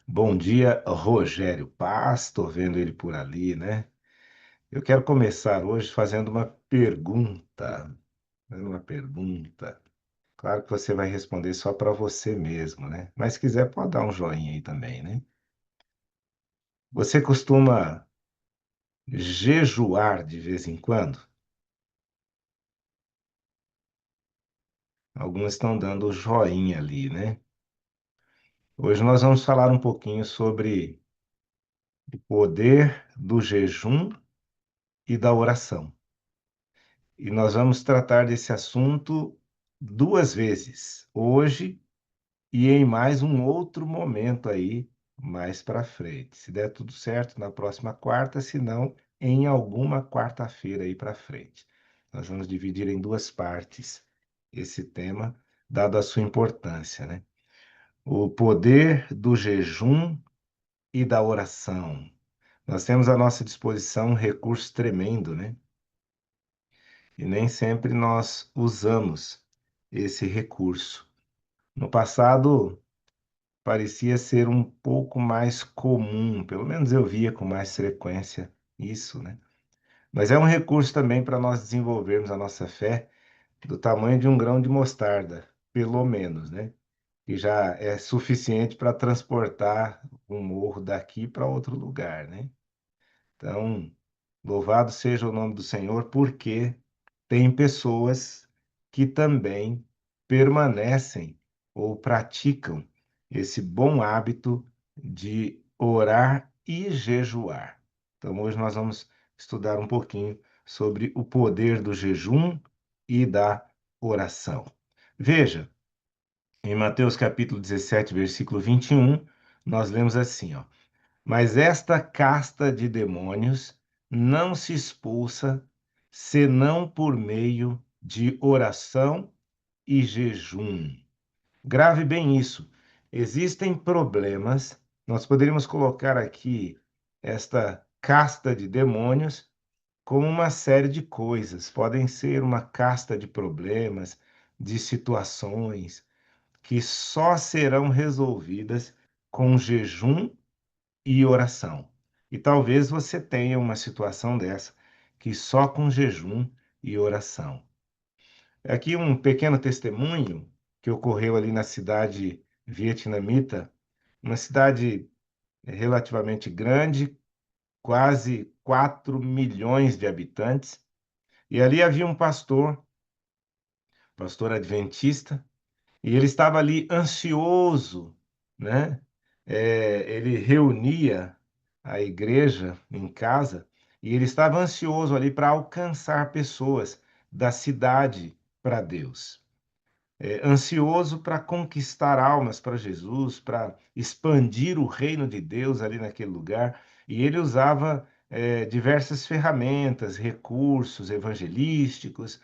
Bom dia, Rogério Paz. Estou vendo ele por ali, né? Eu quero começar hoje fazendo uma pergunta. Claro que você vai responder só para você mesmo, né? Mas se quiser, pode dar um joinha aí também, né? Você costuma jejuar de vez em quando? Alguns estão dando o joinha ali, né? Hoje nós vamos falar um pouquinho sobre o poder do jejum e da oração. E nós vamos tratar desse assunto duas vezes, hoje e em mais um outro momento aí, mais para frente. Se der tudo certo, na próxima quarta, se não, em alguma quarta-feira aí para frente. Nós vamos dividir em duas partes esse tema, dado a sua importância, né? O poder do jejum e da oração. Nós temos à nossa disposição um recurso tremendo, né? E nem sempre nós usamos esse recurso. No passado, parecia ser um pouco mais comum, pelo menos eu via com mais frequência isso, né? Mas é um recurso também para nós desenvolvermos a nossa fé do tamanho de um grão de mostarda, pelo menos, né? Que já é suficiente para transportar um morro daqui para outro lugar, né? Então, louvado seja o nome do Senhor, porque tem pessoas que também permanecem ou praticam esse bom hábito de orar e jejuar. Então, hoje nós vamos estudar um pouquinho sobre o poder do jejum e da oração. Veja, em Mateus capítulo 17, versículo 21, nós lemos assim, ó: mas esta casta de demônios não se expulsa senão por meio de oração e jejum. Grave bem isso. Existem problemas, nós poderíamos colocar aqui esta casta de demônios como uma série de coisas. Podem ser uma casta de problemas, de situações que só serão resolvidas com jejum e oração. E talvez você tenha uma situação dessa, que só com jejum e oração. Aqui um pequeno testemunho que ocorreu ali na cidade vietnamita, uma cidade relativamente grande, quase 4 milhões de habitantes, e ali havia um pastor adventista, e ele estava ali ansioso, né? Ele reunia a igreja em casa e ele estava ansioso ali para alcançar pessoas da cidade para Deus. Ansioso para conquistar almas para Jesus, para expandir o reino de Deus ali naquele lugar. E ele usava diversas ferramentas, recursos evangelísticos,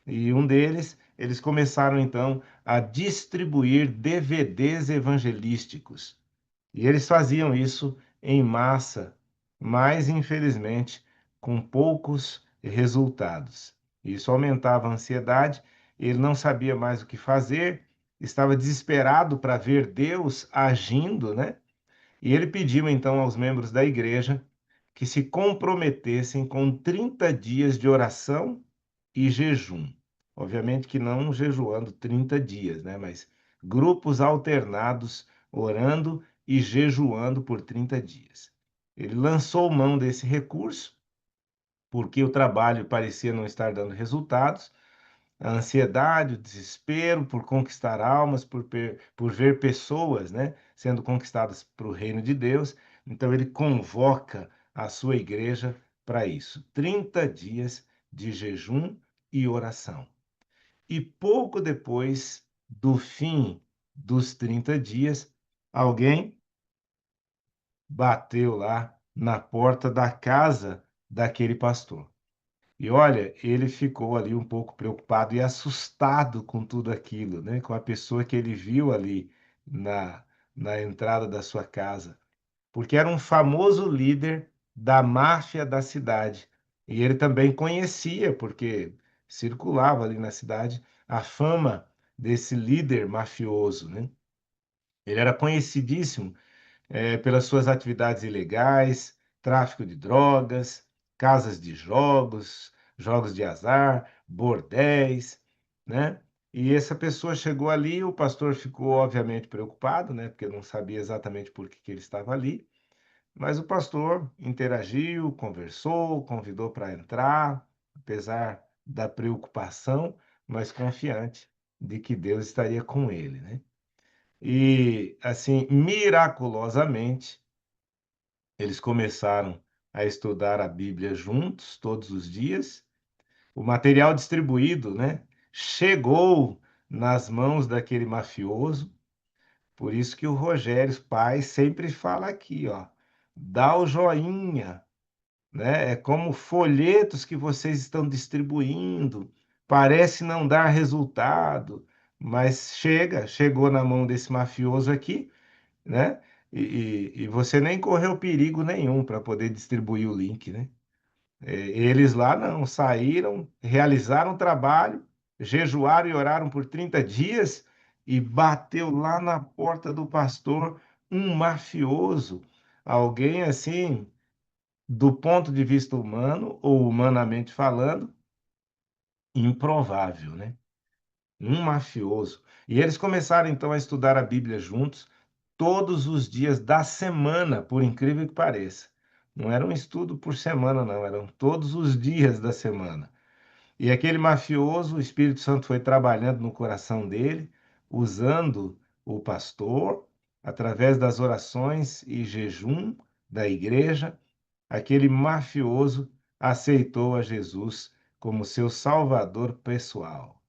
e um deles, eles começaram então a distribuir DVDs evangelísticos. E eles faziam isso em massa, mas infelizmente com poucos resultados. Isso aumentava a ansiedade, ele não sabia mais o que fazer, estava desesperado para ver Deus agindo, né? E ele pediu então aos membros da igreja que se comprometessem com 30 dias de oração e jejum. Obviamente que não jejuando 30 dias, né? Mas grupos alternados orando e jejuando por 30 dias. Ele lançou mão desse recurso porque o trabalho parecia não estar dando resultados, a ansiedade, o desespero por conquistar almas, por ver pessoas, né, sendo conquistadas para o reino de Deus. Então ele convoca a sua igreja para isso. 30 dias de jejum e oração. E pouco depois do fim dos 30 dias, alguém bateu lá na porta da casa daquele pastor. E olha, ele ficou ali um pouco preocupado e assustado com tudo aquilo, né? Com a pessoa que ele viu ali na, na entrada da sua casa, porque era um famoso líder da máfia da cidade. E ele também conhecia, porque circulava ali na cidade, a fama desse líder mafioso, né? Ele era conhecidíssimo pelas suas atividades ilegais, tráfico de drogas, casas de jogos, jogos de azar, bordéis, né? E essa pessoa chegou ali, o pastor ficou obviamente preocupado, né? Porque não sabia exatamente por que ele estava ali, mas o pastor interagiu, conversou, convidou para entrar, apesar da preocupação, mas confiante de que Deus estaria com ele, né? E assim, miraculosamente, eles começaram a estudar a Bíblia juntos, todos os dias. O material distribuído, né, chegou nas mãos daquele mafioso. Por isso que o Rogério, pai, sempre fala aqui, ó, dá o joinha, né? É como folhetos que vocês estão distribuindo. Parece não dar resultado, mas chegou na mão desse mafioso aqui, né? E você nem correu perigo nenhum para poder distribuir o link, né? Eles lá não, saíram, realizaram o trabalho, jejuaram e oraram por 30 dias e bateu lá na porta do pastor um mafioso, alguém assim, do ponto de vista humano ou humanamente falando, improvável, né? Um mafioso. E eles começaram então a estudar a Bíblia juntos, todos os dias da semana, por incrível que pareça. Não era um estudo por semana, não, eram todos os dias da semana. E aquele mafioso, o Espírito Santo foi trabalhando no coração dele, usando o pastor, através das orações e jejum da igreja, aquele mafioso aceitou a Jesus como seu salvador pessoal.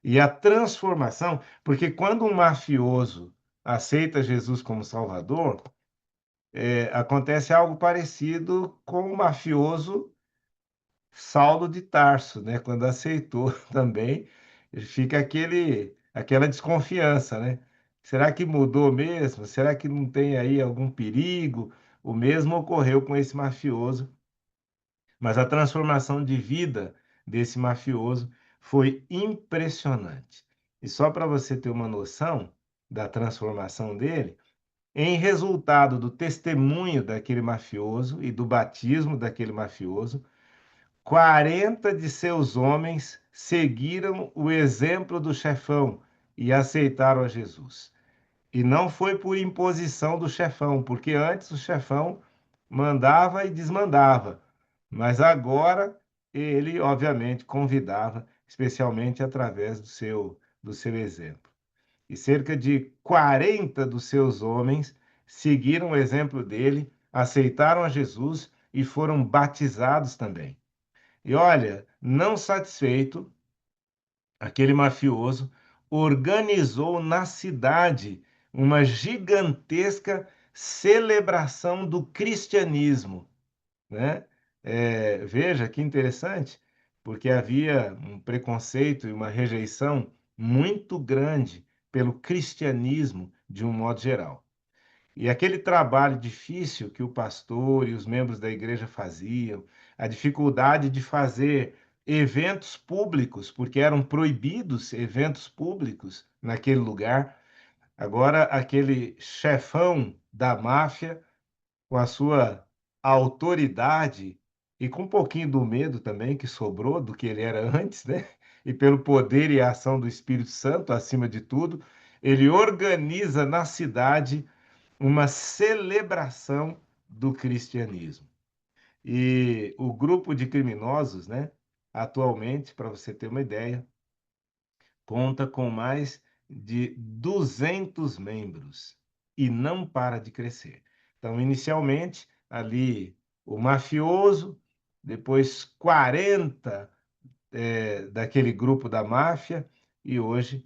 E a transformação, porque quando um mafioso aceita Jesus como salvador, acontece algo parecido com o mafioso Saulo de Tarso, né? Quando aceitou também, fica aquela desconfiança, né? Será que mudou mesmo? Será que não tem aí algum perigo? O mesmo ocorreu com esse mafioso, mas a transformação de vida desse mafioso foi impressionante. E só para você ter uma noção da transformação dele, em resultado do testemunho daquele mafioso e do batismo daquele mafioso, 40 de seus homens seguiram o exemplo do chefão e aceitaram a Jesus. E não foi por imposição do chefão, porque antes o chefão mandava e desmandava, mas agora ele, obviamente, convidava, especialmente através do seu exemplo. E cerca de 40 dos seus homens seguiram o exemplo dele, aceitaram a Jesus e foram batizados também. E olha, não satisfeito, aquele mafioso organizou na cidade uma gigantesca celebração do cristianismo, né? Veja que interessante, porque havia um preconceito e uma rejeição muito grande pelo cristianismo de um modo geral. E aquele trabalho difícil que o pastor e os membros da igreja faziam, a dificuldade de fazer eventos públicos, porque eram proibidos eventos públicos naquele lugar. Agora, aquele chefão da máfia, com a sua autoridade e com um pouquinho do medo também que sobrou do que ele era antes, né? E pelo poder e a ação do Espírito Santo, acima de tudo, ele organiza na cidade uma celebração do cristianismo. E o grupo de criminosos, né, atualmente, para você ter uma ideia, conta com mais de 200 membros e não para de crescer. Então, inicialmente, ali o mafioso, depois 40 daquele grupo da máfia, e hoje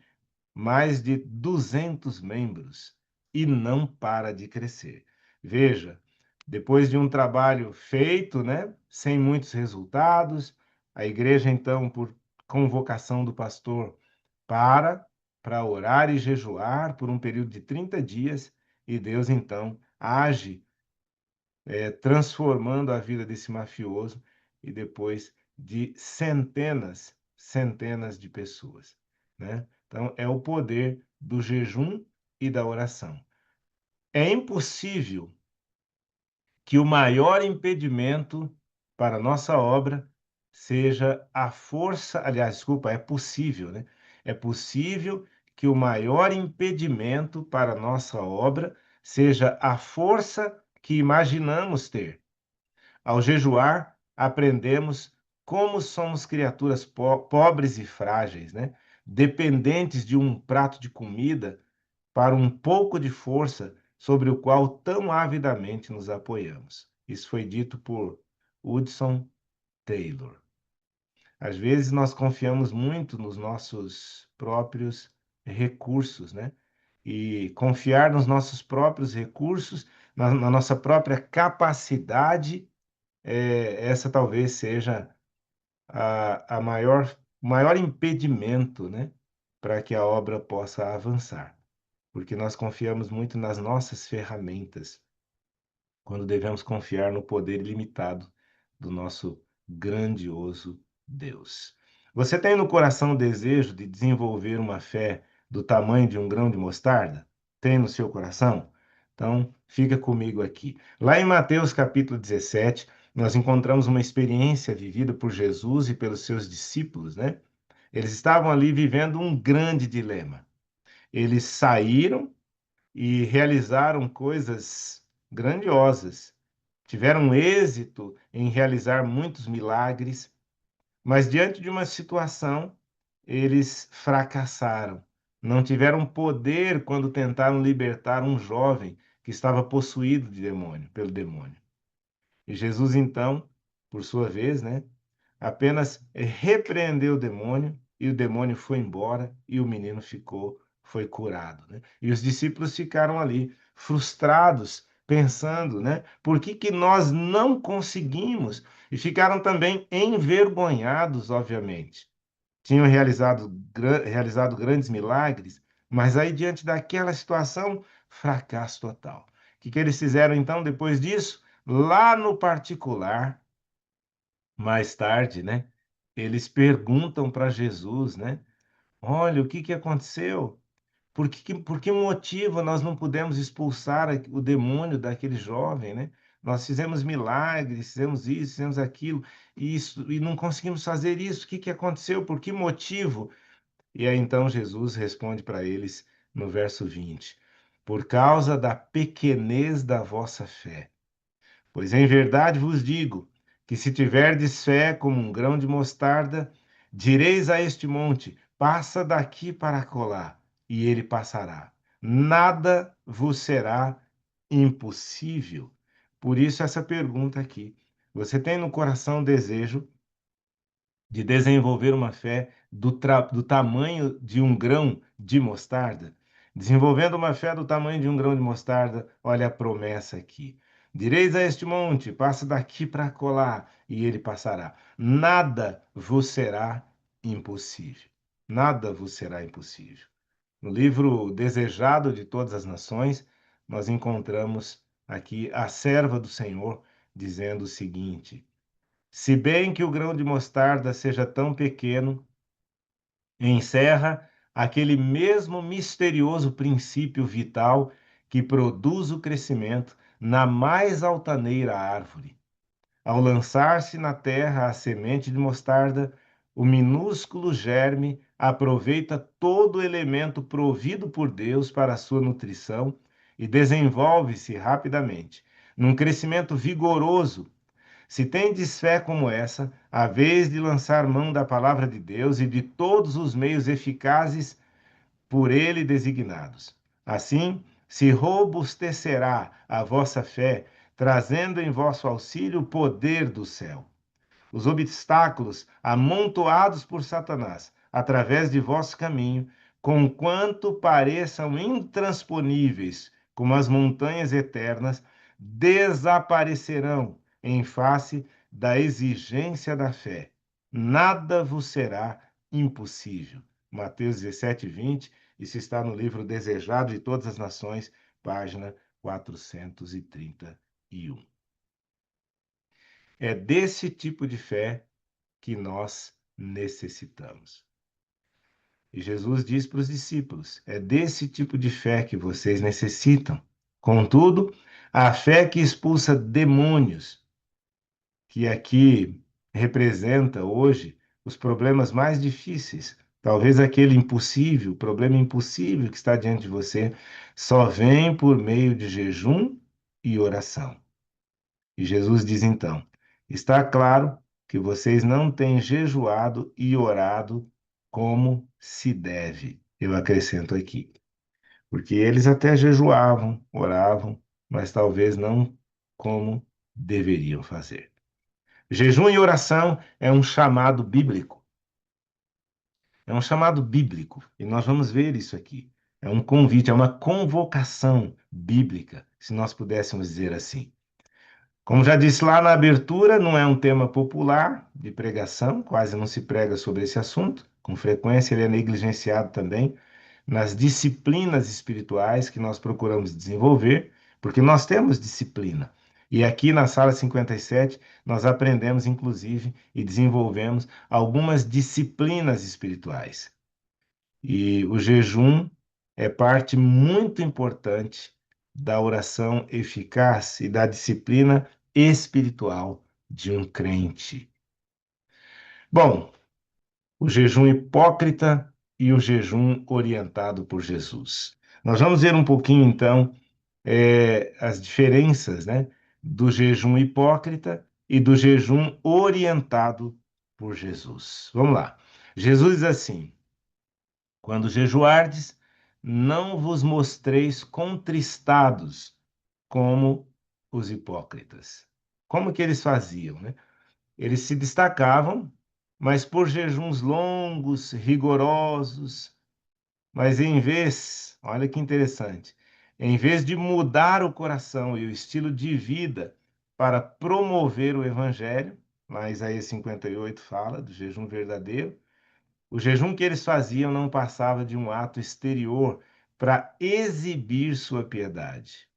mais de 200 membros e não para de crescer. Veja, depois de um trabalho feito, né, sem muitos resultados, a igreja, então, por convocação do pastor, para orar e jejuar por um período de 30 dias, e Deus, então, age transformando a vida desse mafioso e depois de centenas, centenas de pessoas, né? Então, é o poder do jejum e da oração. É impossível que o maior impedimento para a nossa obra seja a força, aliás, desculpa, é possível, né? É possível que o maior impedimento para a nossa obra seja a força que imaginamos ter. Ao jejuar, aprendemos como somos criaturas pobres e frágeis, né? Dependentes de um prato de comida para um pouco de força sobre o qual tão avidamente nos apoiamos. Isso foi dito por Hudson Taylor. Às vezes nós confiamos muito nos nossos próprios recursos, né? E confiar nos nossos próprios recursos, na nossa própria capacidade, essa talvez seja o maior impedimento, né? Para que a obra possa avançar, porque nós confiamos muito nas nossas ferramentas, quando devemos confiar no poder ilimitado do nosso grandioso Deus. Você tem no coração o desejo de desenvolver uma fé do tamanho de um grão de mostarda? Tem no seu coração? Então, fica comigo aqui. Lá em Mateus capítulo 17, nós encontramos uma experiência vivida por Jesus e pelos seus discípulos, né? Eles estavam ali vivendo um grande dilema. Eles saíram e realizaram coisas grandiosas. Tiveram êxito em realizar muitos milagres, mas diante de uma situação, eles fracassaram. Não tiveram poder quando tentaram libertar um jovem que estava possuído de demônio, pelo demônio. E Jesus, então, por sua vez, né, apenas repreendeu o demônio e o demônio foi embora e o menino foi curado, né? E os discípulos ficaram ali frustrados, pensando, né? Por que que nós não conseguimos? E ficaram também envergonhados, obviamente. Tinham realizado grandes milagres, mas aí diante daquela situação, fracasso total. O que que eles fizeram então depois disso? Lá no particular, mais tarde, né? Eles perguntam para Jesus, né? Olha, o que que aconteceu? Por que motivo nós não pudemos expulsar o demônio daquele jovem, né? Nós fizemos milagres, fizemos isso, fizemos aquilo, e não conseguimos fazer isso. O que que aconteceu? Por que motivo? E aí então Jesus responde para eles no verso 20: Por causa da pequenez da vossa fé. Pois em verdade vos digo que se tiverdes fé como um grão de mostarda, direis a este monte: passa daqui para acolá, e ele passará. Nada vos será impossível. Por isso essa pergunta aqui. Você tem no coração o desejo de desenvolver uma fé do tamanho de um grão de mostarda? Desenvolvendo uma fé do tamanho de um grão de mostarda, olha a promessa aqui. Direis a este monte: passa daqui para colar, e ele passará. Nada vos será impossível. Nada vos será impossível. No livro Desejado de Todas as Nações, nós encontramos aqui a serva do Senhor dizendo o seguinte: se bem que o grão de mostarda seja tão pequeno, encerra aquele mesmo misterioso princípio vital que produz o crescimento na mais altaneira árvore. Ao lançar-se na terra a semente de mostarda, o minúsculo germe aproveita todo o elemento provido por Deus para a sua nutrição e desenvolve-se rapidamente, num crescimento vigoroso. Se tendes fé como essa, a vez de lançar mão da palavra de Deus e de todos os meios eficazes por ele designados. Assim, se robustecerá a vossa fé, trazendo em vosso auxílio o poder do céu. Os obstáculos amontoados por Satanás através de vosso caminho, conquanto pareçam intransponíveis como as montanhas eternas, desaparecerão em face da exigência da fé. Nada vos será impossível. Mateus 17, 20, isso está no livro Desejado de Todas as Nações, página 431. É desse tipo de fé que nós necessitamos. E Jesus diz para os discípulos: é desse tipo de fé que vocês necessitam. Contudo, a fé que expulsa demônios, que aqui representa hoje os problemas mais difíceis, talvez aquele impossível, problema impossível que está diante de você, só vem por meio de jejum e oração. E Jesus diz então: está claro que vocês não têm jejuado e orado como se deve. Eu acrescento aqui, porque eles até jejuavam, oravam, mas talvez não como deveriam fazer. Jejum e oração é um chamado bíblico. É um chamado bíblico. E nós vamos ver isso aqui. É um convite, é uma convocação bíblica, se nós pudéssemos dizer assim. Como já disse lá na abertura, não é um tema popular de pregação, quase não se prega sobre esse assunto. Com frequência, ele é negligenciado também nas disciplinas espirituais que nós procuramos desenvolver, porque nós temos disciplina. E aqui na sala 57, nós aprendemos, inclusive, e desenvolvemos algumas disciplinas espirituais. E o jejum é parte muito importante da oração eficaz e da disciplina espiritual de um crente. Bom, o jejum hipócrita e o jejum orientado por Jesus. Nós vamos ver um pouquinho, então, as diferenças, né, do jejum hipócrita e do jejum orientado por Jesus. Vamos lá. Jesus diz assim: quando jejuardes, não vos mostreis contristados como os hipócritas. Como que eles faziam, né? Eles se destacavam, mas por jejuns longos, rigorosos, mas em vez, olha que interessante, em vez de mudar o coração e o estilo de vida para promover o evangelho, lá Isaías 58 fala do jejum verdadeiro, o jejum que eles faziam não passava de um ato exterior para exibir sua piedade.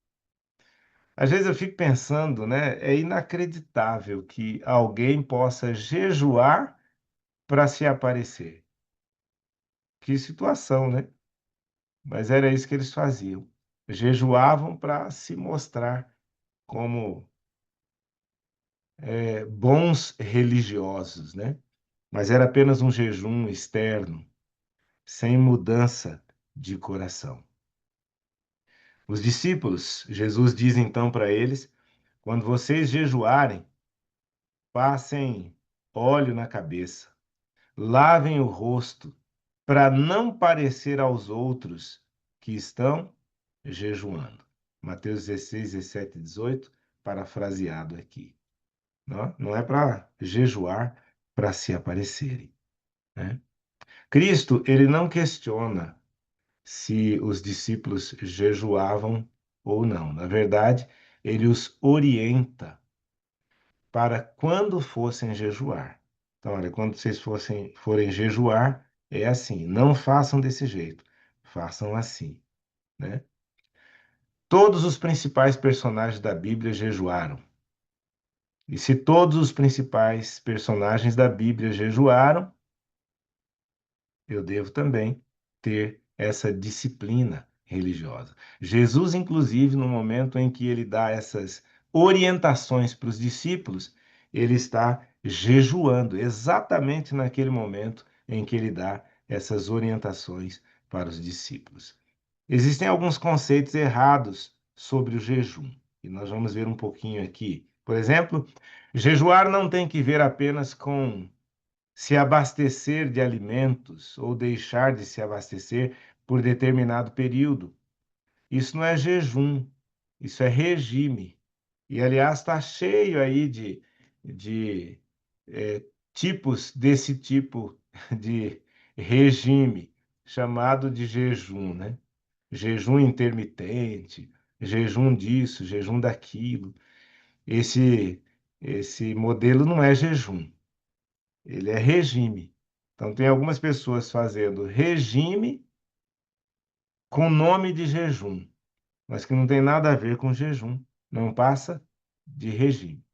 Às vezes eu fico pensando, né? É inacreditável que alguém possa jejuar para se aparecer. Que situação, né? Mas era isso que eles faziam. Jejuavam para se mostrar como bons religiosos, né? Mas era apenas um jejum externo, sem mudança de coração. Os discípulos, Jesus diz então para eles: quando vocês jejuarem, passem óleo na cabeça, lavem o rosto, para não parecer aos outros que estão jejuando. Mateus 16, 17 e 18, parafraseado aqui. Não é para jejuar para se aparecerem, né? Cristo, ele não questiona se os discípulos jejuavam ou não. Na verdade, ele os orienta para quando fossem jejuar. Então, olha, quando vocês forem jejuar, é assim, não façam desse jeito, façam assim, né? Todos os principais personagens da Bíblia jejuaram. E se todos os principais personagens da Bíblia jejuaram, eu devo também ter essa disciplina religiosa. Jesus, inclusive, no momento em que ele dá essas orientações para os discípulos, ele está jejuando, exatamente naquele momento em que ele dá essas orientações para os discípulos. Existem alguns conceitos errados sobre o jejum, e nós vamos ver um pouquinho aqui. Por exemplo, jejuar não tem que ver apenas com se abastecer de alimentos ou deixar de se abastecer por determinado período. Isso não é jejum, isso é regime. E, aliás, está cheio aí de tipos desse tipo de regime, chamado de jejum, né? Jejum intermitente, jejum disso, jejum daquilo. Esse, esse modelo não é jejum, ele é regime. Então, tem algumas pessoas fazendo regime com nome de jejum, mas que não tem nada a ver com jejum, não passa de regime.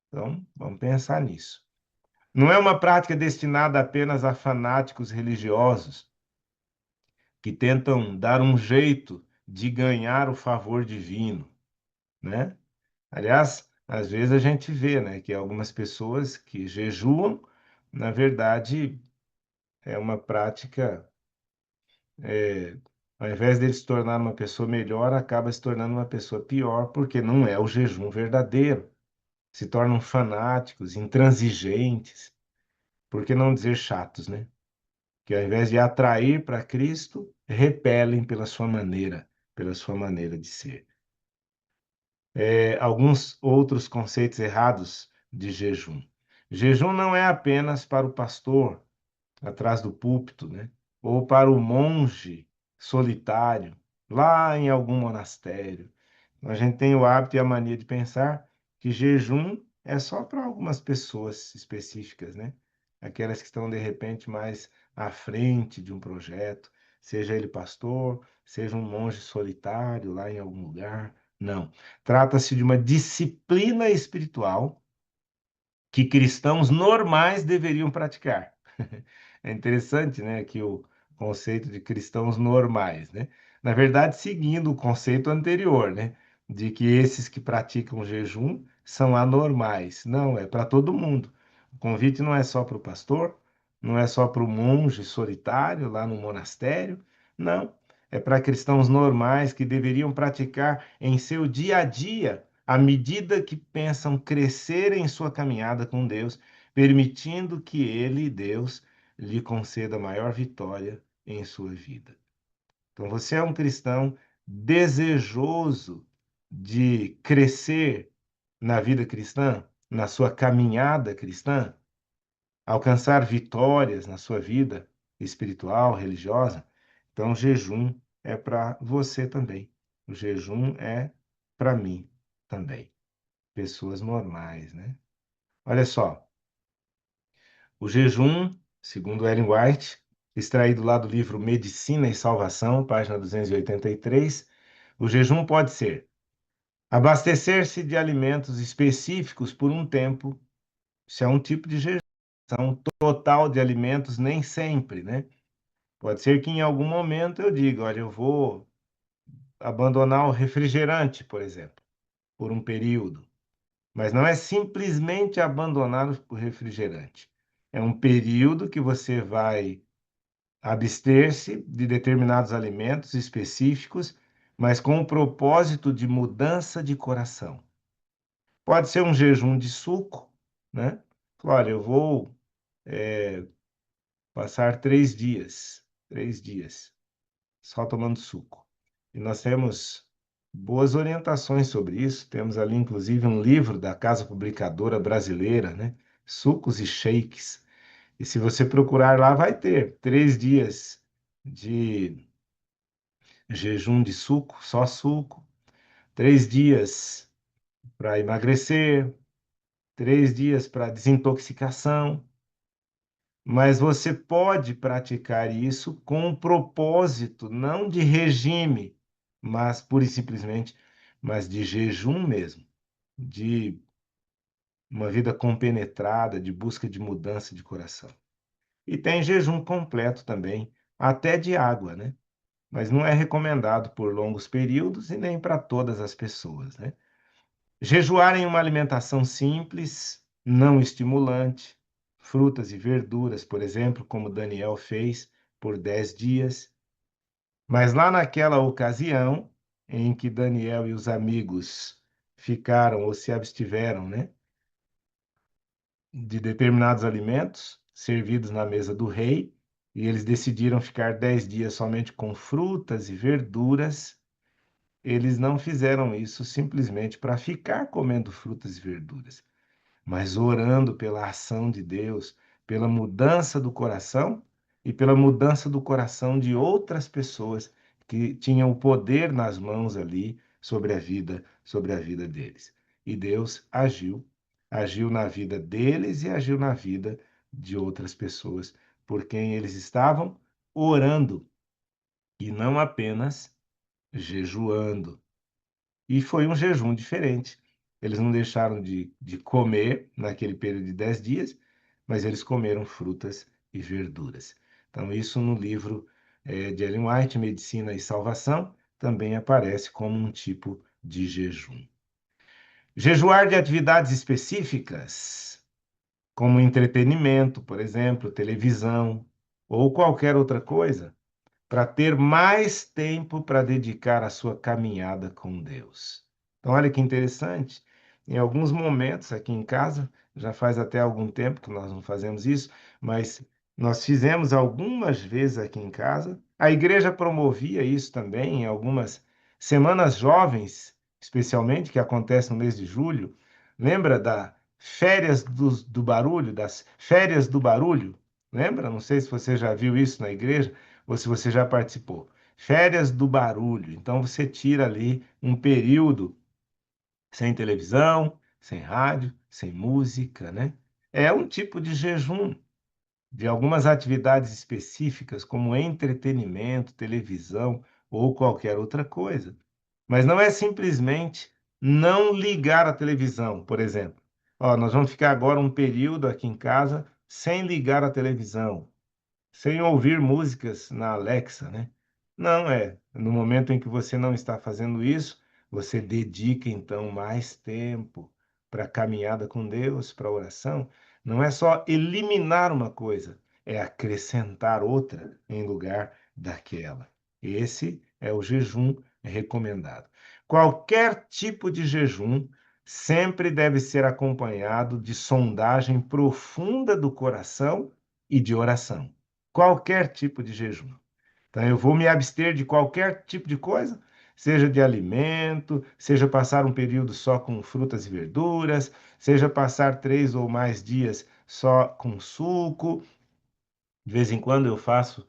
Então, vamos pensar nisso. Não é uma prática destinada apenas a fanáticos religiosos que tentam dar um jeito de ganhar o favor divino, né? Aliás, às vezes a gente vê, né, que algumas pessoas que jejuam, na verdade, é uma prática, ao invés de se tornar uma pessoa melhor, acaba se tornando uma pessoa pior, porque não é o jejum verdadeiro. Se tornam fanáticos, intransigentes, por que não dizer chatos, né? Que ao invés de atrair para Cristo, repelem pela sua maneira de ser. Alguns outros conceitos errados de jejum. Jejum não é apenas para o pastor atrás do púlpito, né? Ou para o monge solitário lá em algum monastério. A gente tem o hábito e a mania de pensar que jejum é só para algumas pessoas específicas, né? Aquelas que estão de repente mais à frente de um projeto, seja ele pastor, seja um monge solitário lá em algum lugar. Não. Trata-se de uma disciplina espiritual que cristãos normais deveriam praticar. É interessante, né, que o conceito de cristãos normais, né? Na verdade, seguindo o conceito anterior, né, de que esses que praticam jejum são anormais. Não, é para todo mundo. O convite não é só para o pastor, não é só para o monge solitário lá no monastério, não. É para cristãos normais que deveriam praticar em seu dia a dia, à medida que pensam crescer em sua caminhada com Deus, permitindo que Ele, Deus, lhe conceda maior vitória em sua vida. Então, você é um cristão desejoso de crescer na vida cristã, na sua caminhada cristã, alcançar vitórias na sua vida espiritual, religiosa. Então, o jejum é para você também. O jejum é para mim também. Pessoas normais, né? Olha só, o jejum, segundo Ellen White, extraído lá do livro Medicina e Salvação, página 283, o jejum pode ser abastecer-se de alimentos específicos por um tempo, isso é um tipo de jejum, um total de alimentos nem sempre, né? Pode ser que em algum momento eu diga, olha, eu vou abandonar o refrigerante, por exemplo, por um período. Mas não é simplesmente abandonar o refrigerante. É um período que você vai abster-se de determinados alimentos específicos, mas com o propósito de mudança de coração. Pode ser um jejum de suco, né? Olha, eu vou passar 3 dias, só tomando suco. E nós temos boas orientações sobre isso. Temos ali, inclusive, um livro da Casa Publicadora Brasileira, né? Sucos e Shakes. E se você procurar lá, vai ter 3 dias de jejum de suco, só suco, 3 dias para emagrecer, 3 dias para desintoxicação. Mas você pode praticar isso com um propósito, não de regime, mas pura e simplesmente, mas de jejum mesmo, de uma vida compenetrada, de busca de mudança de coração. E tem jejum completo também, até de água, né? Mas não é recomendado por longos períodos e nem para todas as pessoas, né? Jejuar em uma alimentação simples, não estimulante, frutas e verduras, por exemplo, como Daniel fez por 10 dias. Mas lá naquela ocasião em que Daniel e os amigos ficaram ou se abstiveram, né, de determinados alimentos servidos na mesa do rei, e eles decidiram ficar 10 dias somente com frutas e verduras, eles não fizeram isso simplesmente para ficar comendo frutas e verduras, mas orando pela ação de Deus, pela mudança do coração e pela mudança do coração de outras pessoas que tinham o poder nas mãos ali sobre a vida deles. E Deus agiu, agiu na vida deles e agiu na vida de outras pessoas por quem eles estavam orando e não apenas jejuando. E foi um jejum diferente. Eles não deixaram de comer naquele período de 10 dias, mas eles comeram frutas e verduras. Então, isso no livro de Ellen White, Medicina e Salvação, também aparece como um tipo de jejum. Jejuar de atividades específicas, como entretenimento, por exemplo, televisão ou qualquer outra coisa, para ter mais tempo para dedicar à sua caminhada com Deus. Então, olha que interessante. Em alguns momentos aqui em casa, já faz até algum tempo que nós não fazemos isso, mas nós fizemos algumas vezes aqui em casa. A igreja promovia isso também em algumas semanas jovens, especialmente, que acontece no mês de julho. Lembra da férias do barulho, das férias do barulho? Lembra? Não sei se você já viu isso na igreja ou se você já participou. Férias do barulho. Então você tira ali um período sem televisão, sem rádio, sem música, né? É um tipo de jejum de algumas atividades específicas, como entretenimento, televisão ou qualquer outra coisa. Mas não é simplesmente não ligar a televisão, por exemplo. Ó, nós vamos ficar agora um período aqui em casa sem ligar a televisão, sem ouvir músicas na Alexa, né? Não é. No momento em que você não está fazendo isso, você dedica então mais tempo para a caminhada com Deus, para a oração. Não é só eliminar uma coisa, é acrescentar outra em lugar daquela. Esse é o jejum recomendado. Qualquer tipo de jejum sempre deve ser acompanhado de sondagem profunda do coração e de oração. Qualquer tipo de jejum. Então, eu vou me abster de qualquer tipo de coisa, seja de alimento, seja passar um período só com frutas e verduras, seja passar 3 ou mais dias só com suco. De vez em quando eu faço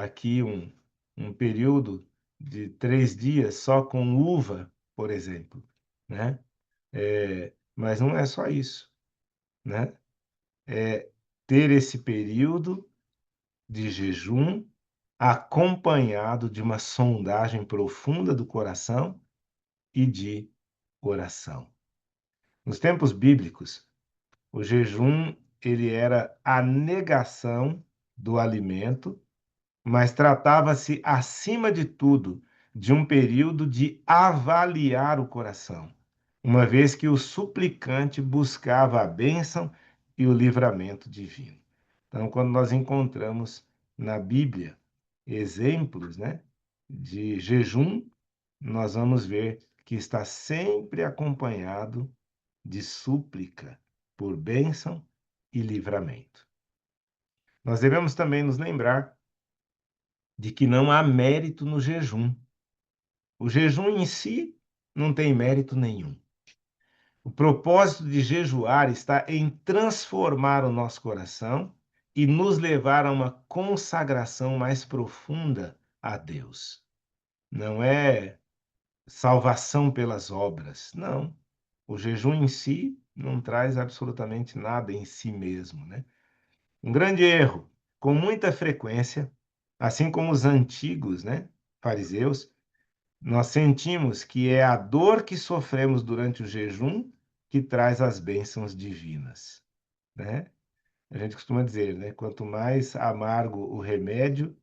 aqui um período de 3 dias só com uva, por exemplo, né? Mas não é só isso, né? É ter esse período de jejum acompanhado de uma sondagem profunda do coração e de oração. Nos tempos bíblicos, o jejum ele era a negação do alimento, mas tratava-se, acima de tudo, de um período de avaliar o coração, uma vez que o suplicante buscava a bênção e o livramento divino. Então, quando nós encontramos na Bíblia exemplos, né, de jejum, nós vamos ver que está sempre acompanhado de súplica por bênção e livramento. Nós devemos também nos lembrar de que não há mérito no jejum. O jejum em si não tem mérito nenhum. O propósito de jejuar está em transformar o nosso coração e nos levar a uma consagração mais profunda a Deus. Não é salvação pelas obras, não. O jejum em si não traz absolutamente nada em si mesmo, né? Um grande erro, com muita frequência, assim como os antigos, né, fariseus, nós sentimos que é a dor que sofremos durante o jejum que traz as bênçãos divinas, né? A gente costuma dizer, né, quanto mais amargo o remédio,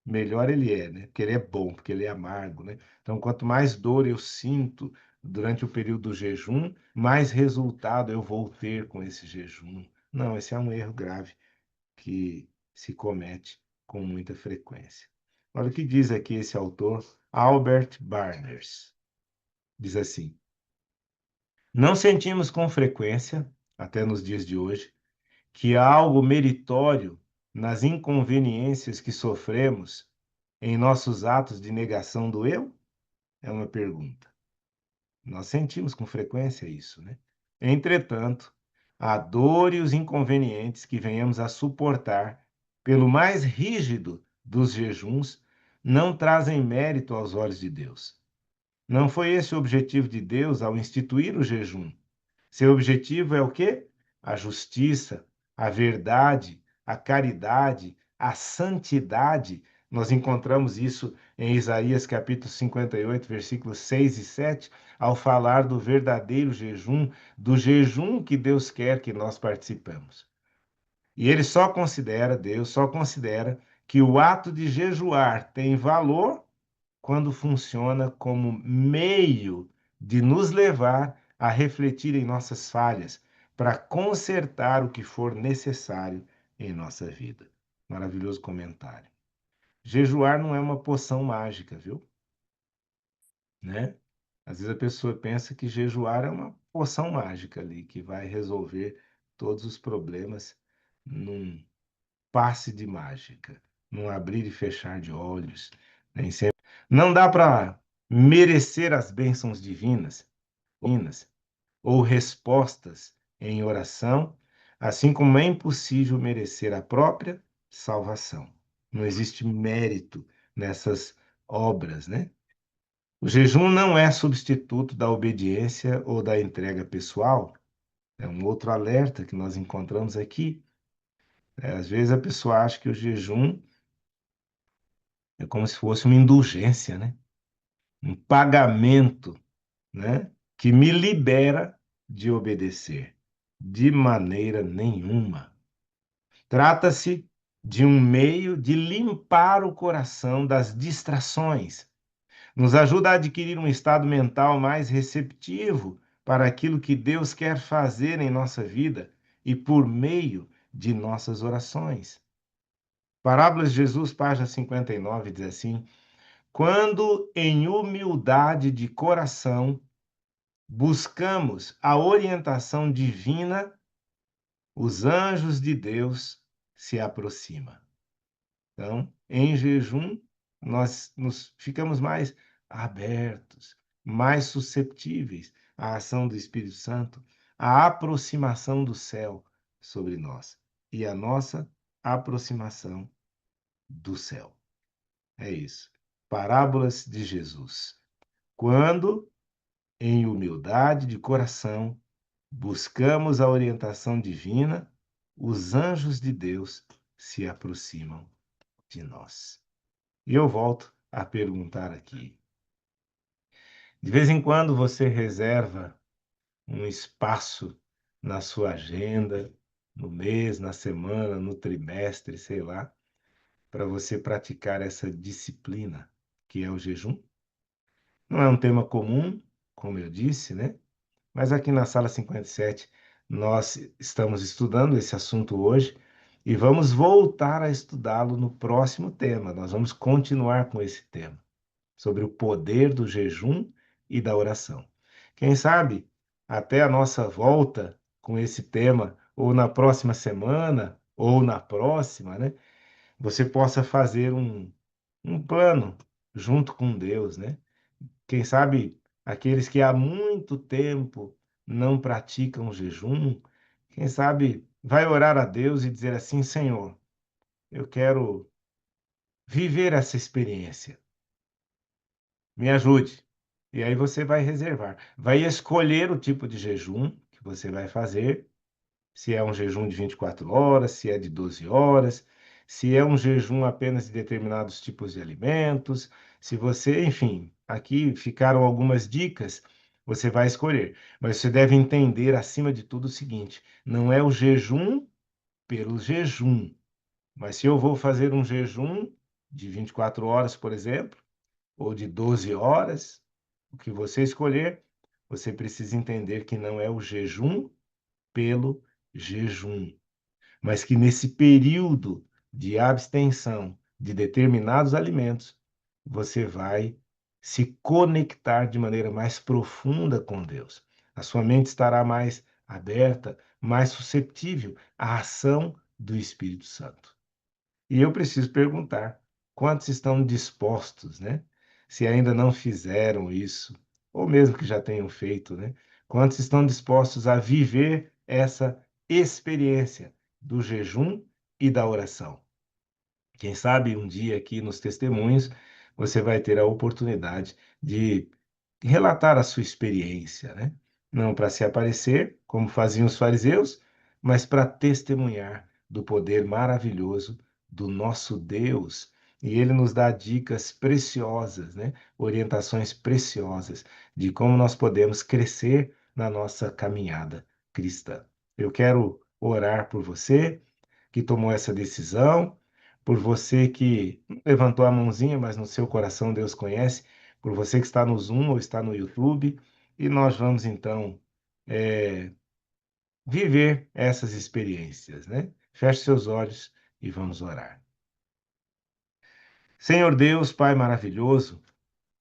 melhor ele é, né? Porque ele é bom, porque ele é amargo, né? Então, quanto mais dor eu sinto durante o período do jejum, mais resultado eu vou ter com esse jejum. Não, esse é um erro grave que se comete com muita frequência. Olha o que diz aqui esse autor, Albert Barnes. Diz assim: não sentimos com frequência, até nos dias de hoje, que há algo meritório nas inconveniências que sofremos em nossos atos de negação do eu? É uma pergunta. Nós sentimos com frequência isso, né? Entretanto, a dor e os inconvenientes que venhamos a suportar pelo mais rígido dos jejuns não trazem mérito aos olhos de Deus. Não foi esse o objetivo de Deus ao instituir o jejum. Seu objetivo é o quê? A justiça, a verdade, a caridade, a santidade. Nós encontramos isso em Isaías capítulo 58, versículos 6 e 7, ao falar do verdadeiro jejum, do jejum que Deus quer que nós participamos. E Deus só considera que o ato de jejuar tem valor quando funciona como meio de nos levar a refletir em nossas falhas, para consertar o que for necessário em nossa vida. Maravilhoso comentário. Jejuar não é uma poção mágica, viu? Né? Às vezes a pessoa pensa que jejuar é uma poção mágica ali, que vai resolver todos os problemas num passe de mágica, num abrir e fechar de olhos. Nem sempre. Não dá para merecer as bênçãos divinas ou respostas em oração, assim como é impossível merecer a própria salvação. Não existe mérito nessas obras, né? O jejum não é substituto da obediência ou da entrega pessoal. É um outro alerta que nós encontramos aqui. Às vezes a pessoa acha que o jejum é como se fosse uma indulgência, né? Um pagamento, né? Que me libera de obedecer. De maneira nenhuma. Trata-se de um meio de limpar o coração das distrações. Nos ajuda a adquirir um estado mental mais receptivo para aquilo que Deus quer fazer em nossa vida e por meio de nossas orações. Parábolas de Jesus, página 59, diz assim: quando em humildade de coração buscamos a orientação divina, os anjos de Deus se aproximam. Então, em jejum, nós nos ficamos mais abertos, mais susceptíveis à ação do Espírito Santo, à aproximação do céu sobre nós e a nossa aproximação do céu. É isso. Parábolas de Jesus. Quando, em humildade de coração, buscamos a orientação divina, os anjos de Deus se aproximam de nós. E eu volto a perguntar aqui. De vez em quando você reserva um espaço na sua agenda, no mês, na semana, no trimestre, sei lá, para você praticar essa disciplina que é o jejum? Não é um tema comum, como eu disse, né? Mas aqui na sala 57 nós estamos estudando esse assunto hoje e vamos voltar a estudá-lo no próximo tema. Nós vamos continuar com esse tema, sobre o poder do jejum e da oração. Quem sabe até a nossa volta com esse tema, ou na próxima semana, ou na próxima, né? Você possa fazer um plano junto com Deus, né? Quem sabe aqueles que há muito tempo não praticam jejum, quem sabe vai orar a Deus e dizer assim: Senhor, eu quero viver essa experiência. Me ajude. E aí você vai reservar. Vai escolher o tipo de jejum que você vai fazer, se é um jejum de 24 horas, se é de 12 horas, se é um jejum apenas de determinados tipos de alimentos, se você, enfim, aqui ficaram algumas dicas, você vai escolher. Mas você deve entender, acima de tudo, o seguinte: não é o jejum pelo jejum. Mas se eu vou fazer um jejum de 24 horas, por exemplo, ou de 12 horas, o que você escolher, você precisa entender que não é o jejum pelo jejum, mas que nesse período de abstenção de determinados alimentos, você vai se conectar de maneira mais profunda com Deus. A sua mente estará mais aberta, mais susceptível à ação do Espírito Santo. E eu preciso perguntar: quantos estão dispostos, né? Se ainda não fizeram isso, ou mesmo que já tenham feito, né? Quantos estão dispostos a viver essa experiência do jejum e da oração? Quem sabe um dia aqui nos testemunhos você vai ter a oportunidade de relatar a sua experiência, né? Não para se aparecer, como faziam os fariseus, mas para testemunhar do poder maravilhoso do nosso Deus. E ele nos dá dicas preciosas, né? Orientações preciosas de como nós podemos crescer na nossa caminhada cristã. Eu quero orar por você que tomou essa decisão, por você que levantou a mãozinha, mas no seu coração Deus conhece, por você que está no Zoom ou está no YouTube, e nós vamos então eh, viver essas experiências, né? Feche seus olhos e vamos orar. Senhor Deus, Pai maravilhoso,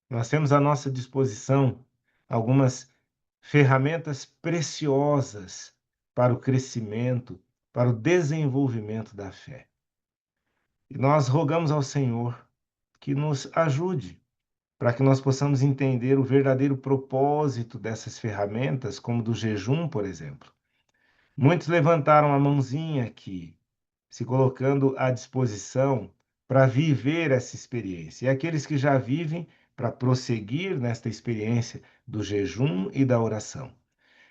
nós temos à nossa disposição algumas ferramentas preciosas para o crescimento, para o desenvolvimento da fé. E nós rogamos ao Senhor que nos ajude para que nós possamos entender o verdadeiro propósito dessas ferramentas, como do jejum, por exemplo. Muitos levantaram a mãozinha aqui, se colocando à disposição para viver essa experiência. E aqueles que já vivem, para prosseguir nesta experiência do jejum e da oração.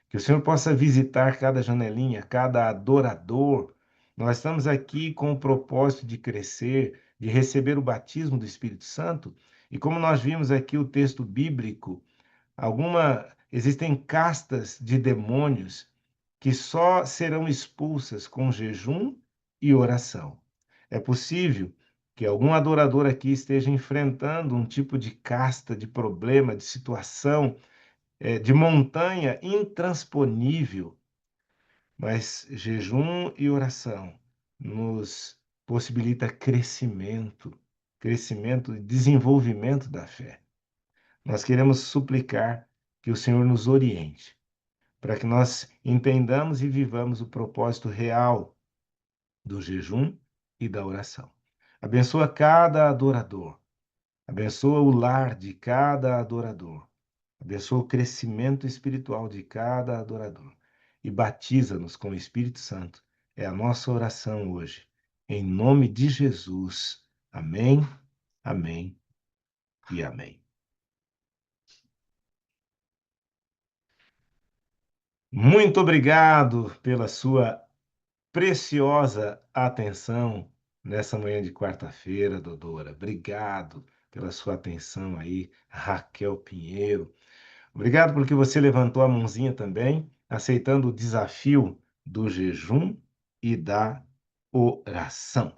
Que o Senhor possa visitar cada janelinha, cada adorador. Nós estamos aqui com o propósito de crescer, de receber o batismo do Espírito Santo. E como nós vimos aqui o texto bíblico, existem castas de demônios que só serão expulsas com jejum e oração. É possível que algum adorador aqui esteja enfrentando um tipo de casta, de problema, de situação, de montanha intransponível, mas jejum e oração nos possibilita crescimento e desenvolvimento da fé. Nós queremos suplicar que o Senhor nos oriente, para que nós entendamos e vivamos o propósito real do jejum e da oração. Abençoa cada adorador, abençoa o lar de cada adorador, abençoa o crescimento espiritual de cada adorador e batiza-nos com o Espírito Santo. É a nossa oração hoje. Em nome de Jesus. Amém, amém e amém. Muito obrigado pela sua preciosa atenção nessa manhã de quarta-feira, Dodora. Obrigado pela sua atenção aí, Raquel Pinheiro. Obrigado porque você levantou a mãozinha também, aceitando o desafio do jejum e da oração.